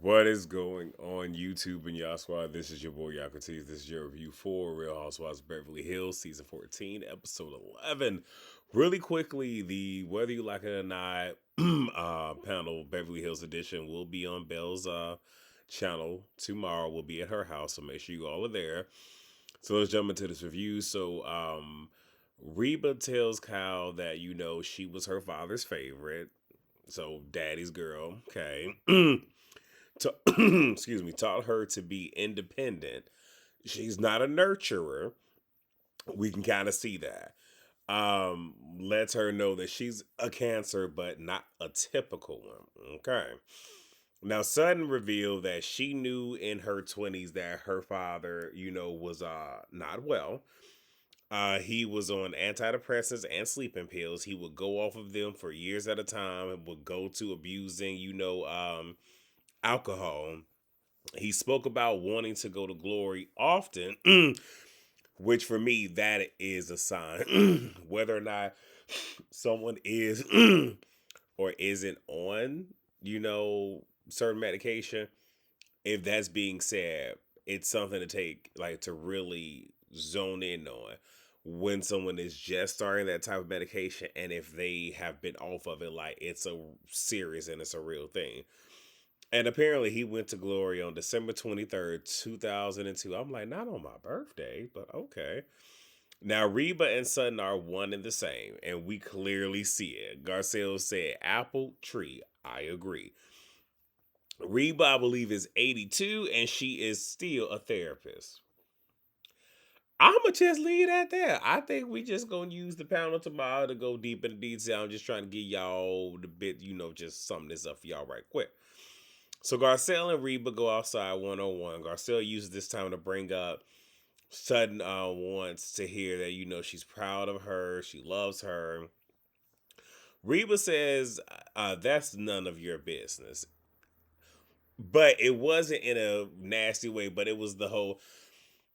What is going on YouTube and y'all squad? This is your boy Yakutis. This is your review for Real Housewives of Beverly Hills season 14, episode 11. Really quickly, the whether you like it or not panel Beverly Hills edition will be on Belle's channel tomorrow. We'll be at her house, so make sure you all are there. So let's jump into this review. Reba tells Kyle that she was her father's favorite, so daddy's girl. Okay. Excuse me, taught her to be independent. She's not a nurturer. We can kind of see that. Lets her know that she's a cancer, but not a typical one. Okay. Now, Sutton revealed that she knew in her 20s that her father, was not well. He was on antidepressants and sleeping pills. He would go off of them for years at a time and would go to abusing, alcohol. He spoke about wanting to go to glory often, which for me, that is a sign. Whether or not someone is or isn't on, certain medication, if that's being said, it's something to take, like, to really zone in on when someone is just starting that type of medication, and if they have been off of it, like, it's a serious and it's a real thing. And apparently he went to glory on December 23rd, 2002. I'm like, not on my birthday, but okay. Now, Reba and Sutton are one and the same, and we clearly see it. Garcelle said, apple tree. I agree. Reba, I believe, is 82, and she is still a therapist. I'm going to just leave it at that. I think we just going to use the panel tomorrow to go deep into detail. I'm just trying to give y'all the bit, just sum this up for y'all right quick. So Garcelle and Reba go outside 101. Garcelle uses this time to bring up Sutton wants to hear that, she's proud of her. She loves her. Reba says, that's none of your business. But it wasn't in a nasty way, but it was the whole,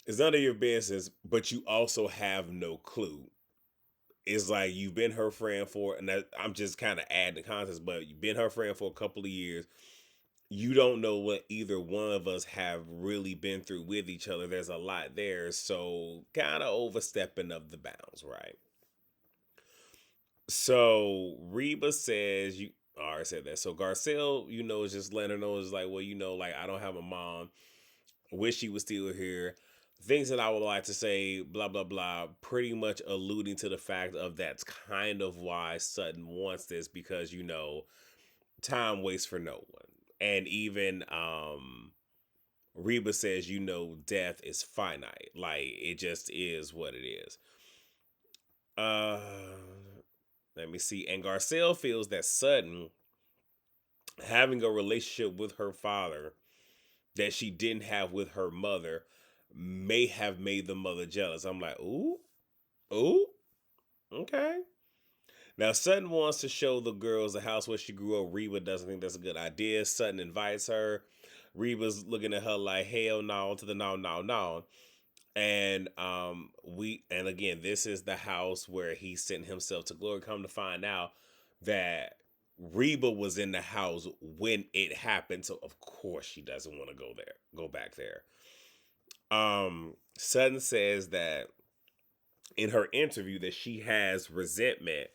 it's none of your business, but you also have no clue. It's like you've been her friend for, and I'm just kind of adding the context, but you've been her friend for a couple of years. You don't know what either one of us have really been through with each other. There's a lot there. So kind of overstepping of the bounds, right? So Reba says you already said that. So Garcelle, is just letting her know is like, well, like I don't have a mom. Wish she was still here. Things that I would like to say, blah blah blah, pretty much alluding to the fact of that's kind of why Sutton wants this because time waits for no one. And even Reba says, death is finite. Like it just is what it is. Uh Let me see. And Garcelle feels that Sutton having a relationship with her father that she didn't have with her mother may have made the mother jealous. I'm like, ooh, ooh, okay. Now Sutton wants to show the girls the house where she grew up. Reba doesn't think that's a good idea. Sutton invites her. Reba's looking at her like hell no to the no no no. And and again, this is the house where he sent himself to glory. Come to find out that Reba was in the house when it happened, so of course she doesn't want to go back there. Sutton says that in her interview that she has resentment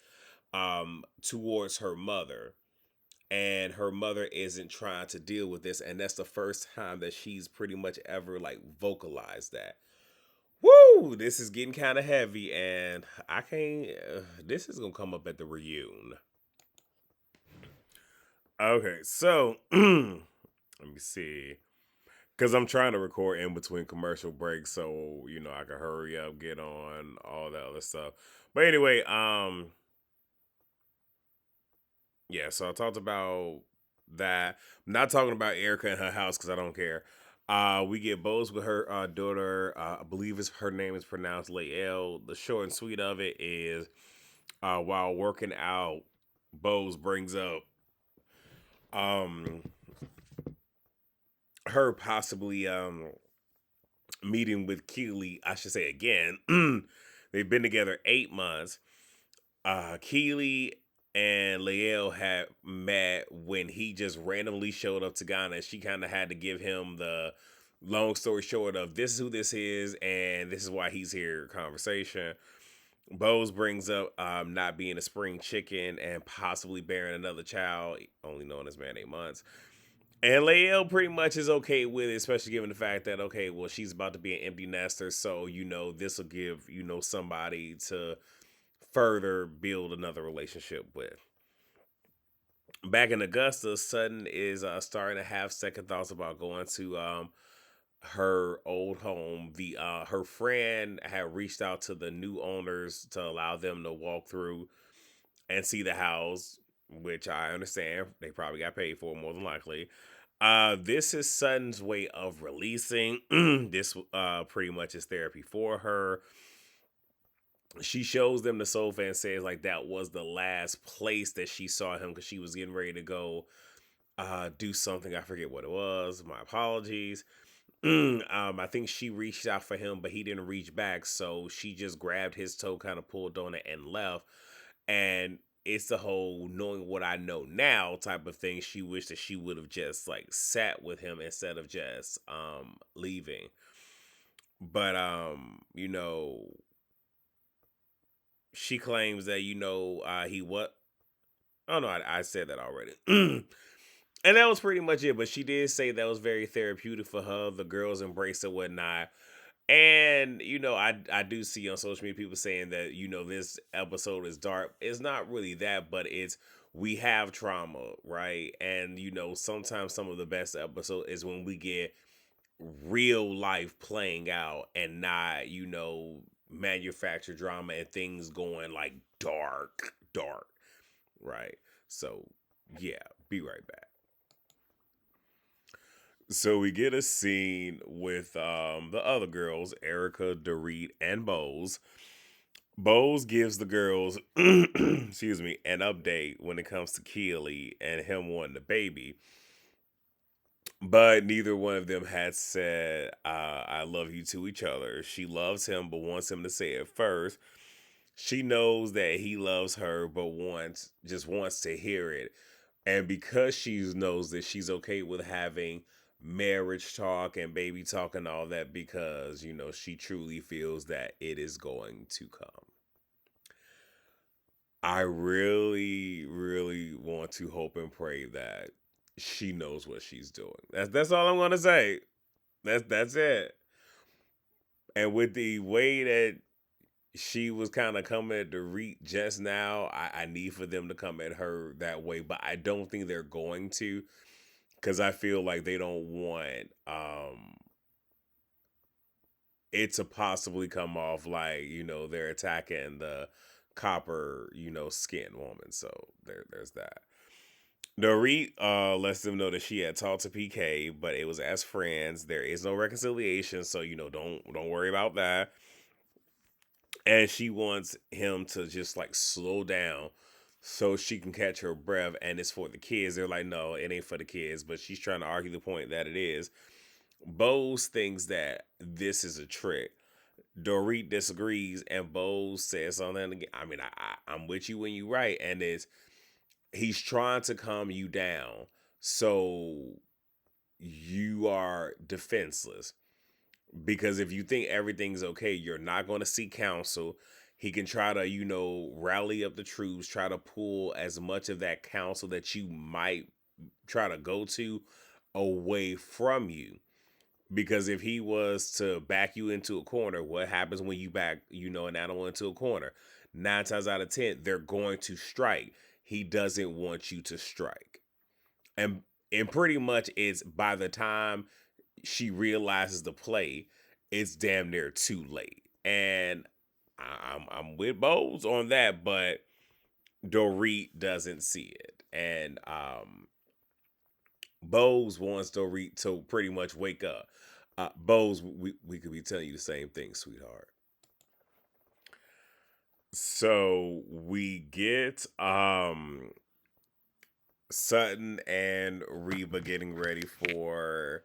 towards her mother, and her mother isn't trying to deal with this, and that's the first time that she's pretty much ever like vocalized that. Woo! This is getting kind of heavy, and I can't. This is gonna come up at the reunion. Okay, so let me see, because I'm trying to record in between commercial breaks, so I can hurry up, get on all that other stuff. But anyway, yeah. So I talked about that. I'm not talking about Erica and her house because I don't care. We get Bose with her daughter. I believe her name is pronounced Lael. The short and sweet of it is, while working out, Bose brings up um her possibly meeting with Keely. I should say again. They've been together 8 months. Keely and Lael had met when he just randomly showed up to Ghana. And she kind of had to give him the long story short of this is who this is and this is why he's here conversation. Bose brings up not being a spring chicken and possibly bearing another child, only known as man 8 months. And Lael pretty much is okay with it, especially given the fact that, okay, well, she's about to be an empty nester. So, this will give, somebody to further build another relationship with. Back in Augusta, Sutton is starting to have second thoughts about going to her old home. The Her friend had reached out to the new owners to allow them to walk through and see the house, which I understand they probably got paid for more than likely. This is Sutton's way of releasing. This pretty much is therapy for her. She shows them the sofa and says like that was the last place that she saw him because she was getting ready to go do something. I forget what it was. My apologies. I think she reached out for him, but he didn't reach back. So she just grabbed his toe, kind of pulled on it, and left. And it's the whole knowing what I know now type of thing. She wished that she would have just like sat with him instead of just leaving. But she claims that he what? Oh no, I said that already. And that was pretty much it. But she did say that was very therapeutic for her. The girls embraced it, whatnot. And I do see on social media people saying that this episode is dark. It's not really that, but it's we have trauma, right? And sometimes some of the best episode is when we get real life playing out and not manufactured drama and things going like dark, right? So yeah, be right back. So we get a scene with the other girls, Erica, Dorit, and Bose. Bose gives the girls, excuse me, an update when it comes to Keely and him wanting the baby. But neither one of them had said, I love you to each other. She loves him, but wants him to say it first. She knows that he loves her, but wants to hear it. And because she knows that she's okay with having marriage talk and baby talk and all that, because she truly feels that it is going to come. I really, really want to hope and pray that she knows what she's doing. That's all I'm gonna say. That's it. And with the way that she was kind of coming at the read just now, I need for them to come at her that way, but I don't think they're going to because I feel like they don't want it to possibly come off like they're attacking the copper skin woman. So there's that. Dorit lets them know that she had talked to PK, but it was as friends. There is no reconciliation, so don't worry about that. And she wants him to just like slow down so she can catch her breath. And it's for the kids. They're like, no, it ain't for the kids. But she's trying to argue the point that it is. Bose thinks that this is a trick. Dorit disagrees, and Bose says something again. I mean, I'm with you when you right, and it's he's trying to calm you down so you are defenseless. Because if you think everything's okay, you're not going to seek counsel. He can try to, rally up the troops, try to pull as much of that counsel that you might try to go to away from you. Because if he was to back you into a corner, what happens when you back, an animal into a corner? 9 times out of 10, they're going to strike. He doesn't want you to strike. And pretty much it's by the time she realizes the play, it's damn near too late. And I'm with Bose on that, but Dorit doesn't see it. And Bose wants Dorit to pretty much wake up. Bose, we could be telling you the same thing, sweetheart. So we get Sutton and Reba getting ready for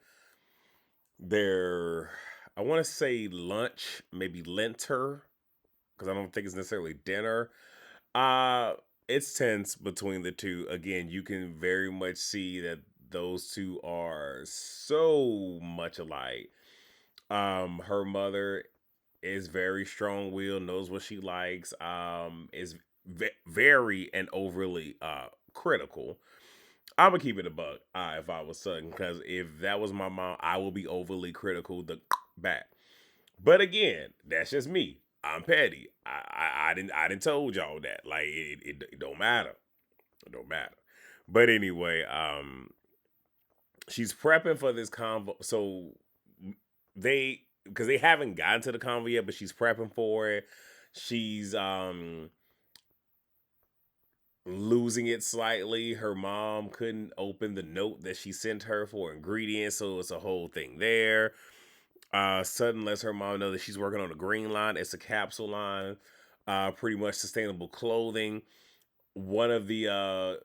their, I want to say lunch, maybe Lenter, because I don't think it's necessarily dinner. Uh it's tense between the two. Again, you can very much see that those two are so much alike. Her mother is very strong-willed, knows what she likes, is very and overly critical. I'm gonna keep it a buck. If I was son, because if that was my mom, I would be overly critical the back. But again, that's just me. I'm petty. I didn't told y'all that. Like it don't matter. It don't matter. But anyway, she's prepping for this convo. So they because they haven't gotten to the convo yet, but she's prepping for it. She's losing it slightly. Her mom couldn't open the note that she sent her for ingredients, so it's a whole thing there. Sudden lets her mom know that she's working on a green line. It's a capsule line, pretty much sustainable clothing. One of the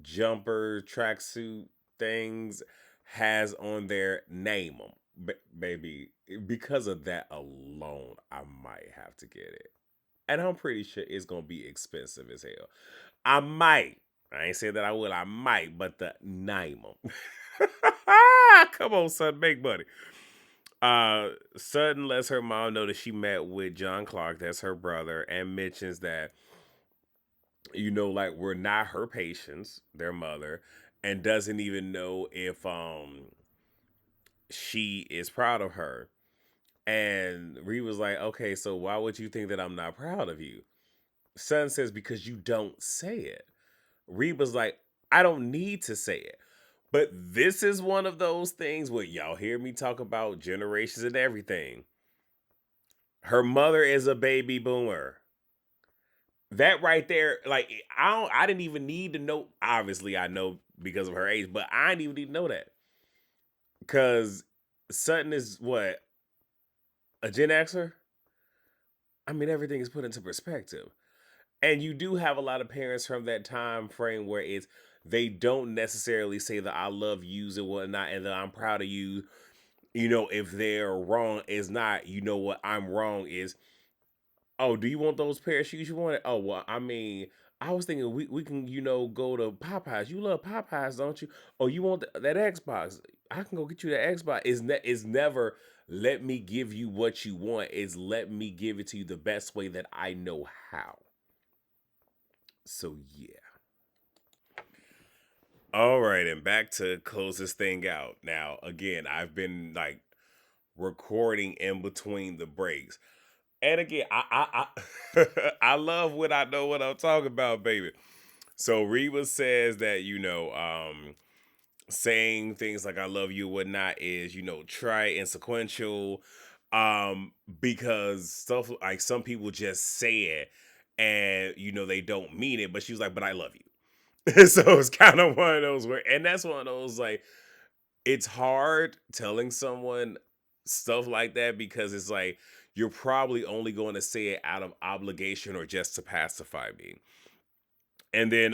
jumper tracksuit things has on there name them, baby. Because of that alone, I might have to get it, and I'm pretty sure it's gonna be expensive as hell. I might. I ain't saying that I will. I might, but the name them. Come on, son, make money. Sutton lets her mom know that she met with John Clark, that's her brother, and mentions that, like we're not her patients, their mother, and doesn't even know if she is proud of her. And Reed was like, okay, so why would you think that I'm not proud of you? Sutton says, because you don't say it. Reed was like, I don't need to say it. But this is one of those things where y'all hear me talk about generations and everything. Her mother is a baby boomer. That right there, like I didn't even need to know. Obviously, I know because of her age, but I didn't even need to know that. Cause Sutton is what, a Gen Xer? I mean, everything is put into perspective. And you do have a lot of parents from that time frame where it's they don't necessarily say that I love yous and whatnot and that I'm proud of you. If they're wrong, is not, what, I'm wrong is, oh, do you want those pair of shoes you wanted? Oh, well, I mean, I was thinking we can, go to Popeyes. You love Popeyes, don't you? Oh, you want that Xbox? I can go get you that Xbox. It's never let me give you what you want. It's let me give it to you the best way that I know how. So yeah. All right, and back to close this thing out. Now, again, I've been like recording in between the breaks. And again, I I love when I know what I'm talking about, baby. So Reba says that, saying things like I love you, whatnot is, trite and sequential. Because stuff like some people just say it and they don't mean it, but she was like, but I love you. So it's kind of one of those where, and that's one of those like, it's hard telling someone stuff like that because it's like you're probably only going to say it out of obligation or just to pacify me. And then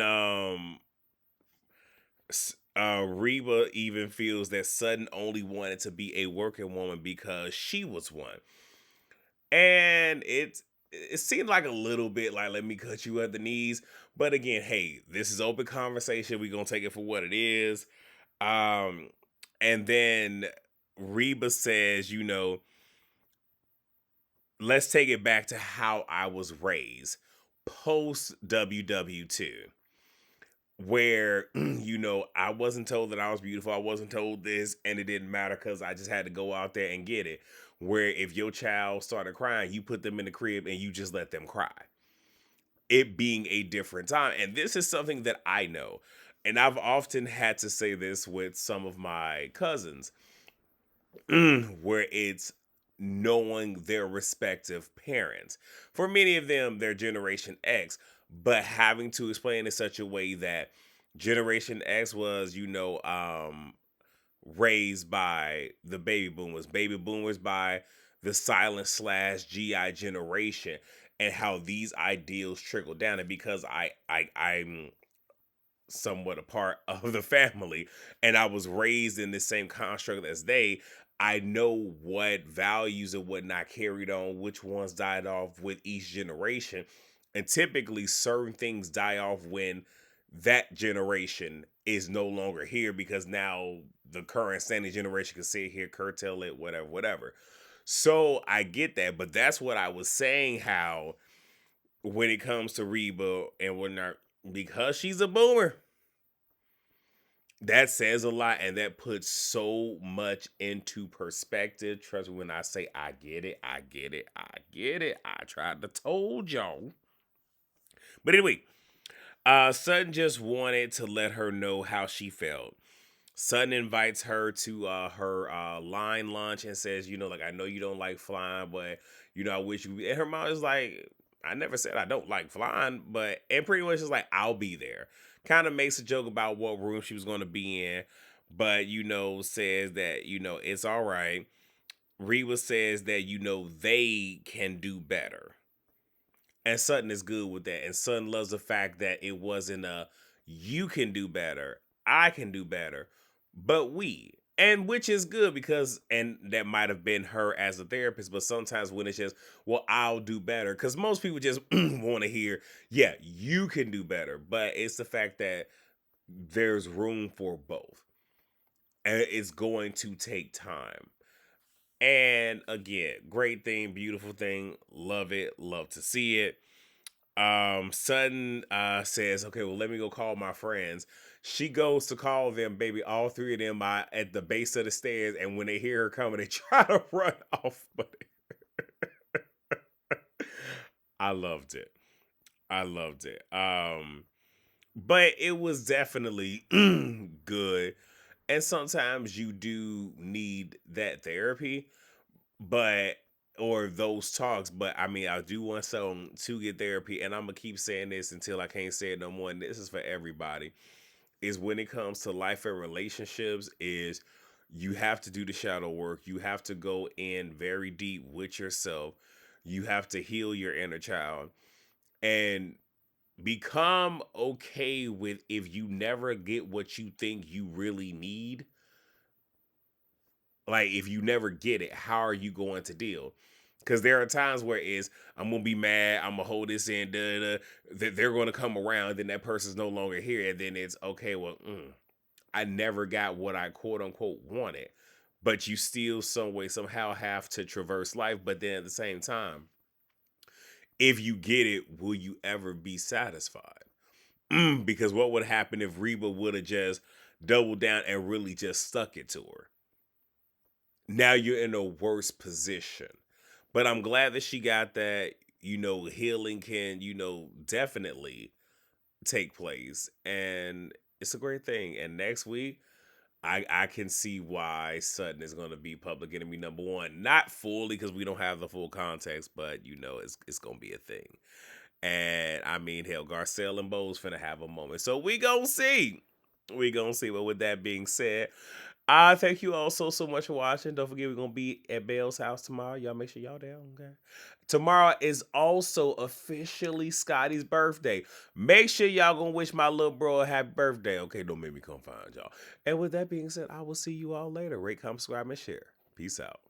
Reba even feels that Sutton only wanted to be a working woman because she was one. And it seemed like a little bit like let me cut you at the knees. But again, hey, this is open conversation. We're gonna take it for what it is. Um, and then Reba says, let's take it back to how I was raised post WW2, where, I wasn't told that I was beautiful. I wasn't told this, and it didn't matter because I just had to go out there and get it. Where if your child started crying, you put them in the crib and you just let them cry. It being a different time. And this is something that I know. And I've often had to say this with some of my cousins where it's knowing their respective parents. For many of them, they're Generation X, but having to explain in such a way that Generation X was, raised by the baby boomers by the silent slash GI generation, and how these ideals trickle down. And because I'm somewhat a part of the family and I was raised in the same construct as they, I know what values and whatnot carried on, which ones died off with each generation. And typically certain things die off when that generation is no longer here, because now the current standing generation can sit here, curtail it, whatever, whatever. So I get that, but that's what I was saying, how when it comes to Reba and whatnot, because she's a boomer, that says a lot, and that puts so much into perspective. Trust me when I say I get it, I get it, I get it. I tried to told y'all. But anyway, Sutton just wanted to let her know how she felt. Sutton invites her to her line lunch and says, like, I know you don't like flying, but I wish you. And her mom is like, I never said I don't like flying, but and pretty much is like, I'll be there. Kind of makes a joke about what room she was going to be in, but says that it's all right. Reba says that they can do better. And Sutton is good with that. And Sutton loves the fact that it wasn't a you can do better, I can do better, but we. And which is good, because and that might have been her as a therapist, but sometimes when it's just, well, I'll do better. Because most people just want to hear, yeah, you can do better. But it's the fact that there's room for both. And it's going to take time. And again, great thing, beautiful thing, love it, love to see it. Sutton says, okay, well, let me go call my friends. She goes to call them, baby. All three of them are at the base of the stairs, and when they hear her coming, they try to run off. But I loved it. I loved it. But it was definitely good. And sometimes you do need that therapy, but or those talks. But I mean, I do want someone to get therapy, and I'm gonna keep saying this until I can't say it no more. And this is for everybody. Is when it comes to life and relationships, is you have to do the shadow work. You have to go in very deep with yourself. You have to heal your inner child and become okay with if you never get what you think you really need. Like, if you never get it, how are you going to deal? Because there are times where it's, I'm gonna be mad, I'm gonna hold this in, that they're gonna come around, then that person's no longer here, and then it's okay. Well, I never got what I quote unquote wanted, but you still some way somehow have to traverse life. But then at the same time, if you get it, will you ever be satisfied? Because what would happen if Reba would have just doubled down and really just stuck it to her? Now you're in a worse position. But I'm glad that she got that, healing can, definitely take place. And it's a great thing. And next week, I can see why Sutton is going to be public enemy number one. Not fully, because we don't have the full context, but it's going to be a thing. And I mean, hell, Garcelle and Bo's finna have a moment. So we gonna see. We gonna see. But with that being said, I thank you all so much for watching. Don't forget, we're gonna be at Belle's house tomorrow. Y'all make sure y'all down, okay? Tomorrow is also officially Scotty's birthday. Make sure y'all gonna wish my little bro a happy birthday, okay? Don't make me come find y'all. And with that being said, I will see you all later. Rate, comment, subscribe, and share. Peace out.